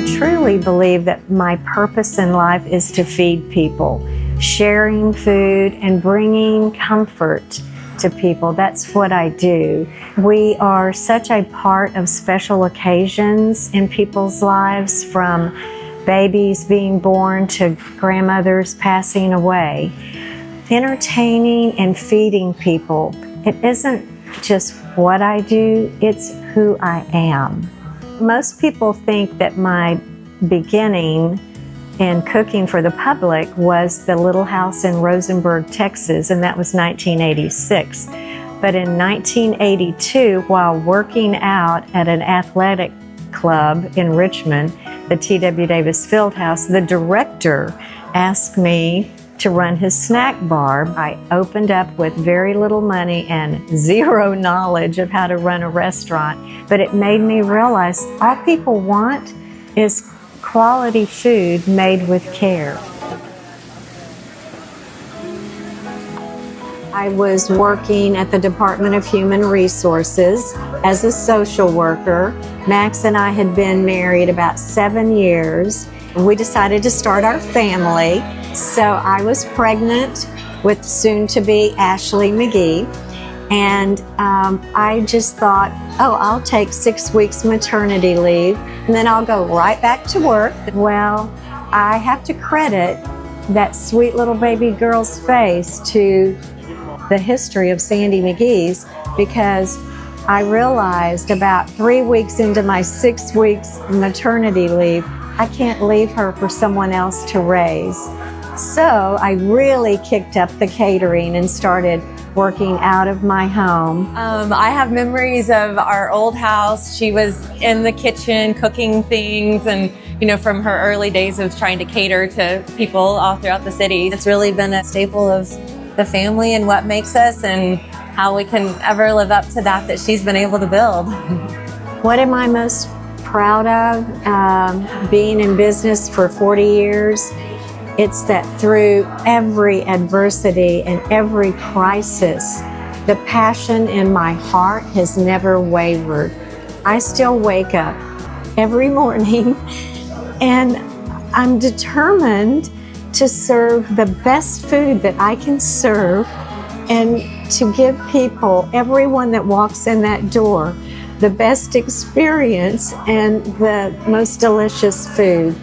I truly believe that my purpose in life is to feed people, sharing food and bringing comfort to people. That's what I do. We are such a part of special occasions in people's lives, from babies being born to grandmothers passing away. Entertaining and feeding people, it isn't just what I do, it's who I am. Most people think that my beginning in cooking for the public was the little house in Rosenberg, Texas, and that was 1986. But in 1982, while working out at an athletic club in Richmond, the T.W. Davis Fieldhouse, the director asked me to run his snack bar. I opened up with very little money and zero knowledge of how to run a restaurant, but it made me realize all people want is quality food made with care. I was working at the Department of Human Resources as a social worker. Max and I had been married about 7 years. We decided to start our family. So I was pregnant with soon-to-be Ashley McGee, and I just thought, oh, I'll take 6 weeks maternity leave, and then I'll go right back to work. Well, I have to credit that sweet little baby girl's face to the history of Sandy McGee'S, because I realized about 3 weeks into my 6 weeks maternity leave, I can't leave her for someone else to raise. So I really kicked up the catering and started working out of my home. I have memories of our old house. She was in the kitchen cooking things, and from her early days of trying to cater to people all throughout the city. It's really been a staple of the family and what makes us, and how we can ever live up to that she's been able to build. What am I most proud of? Being in business for 40 years. It's that through every adversity and every crisis, the passion in my heart has never wavered. I still wake up every morning and I'm determined to serve the best food that I can serve, and to give people, everyone that walks in that door, the best experience and the most delicious food.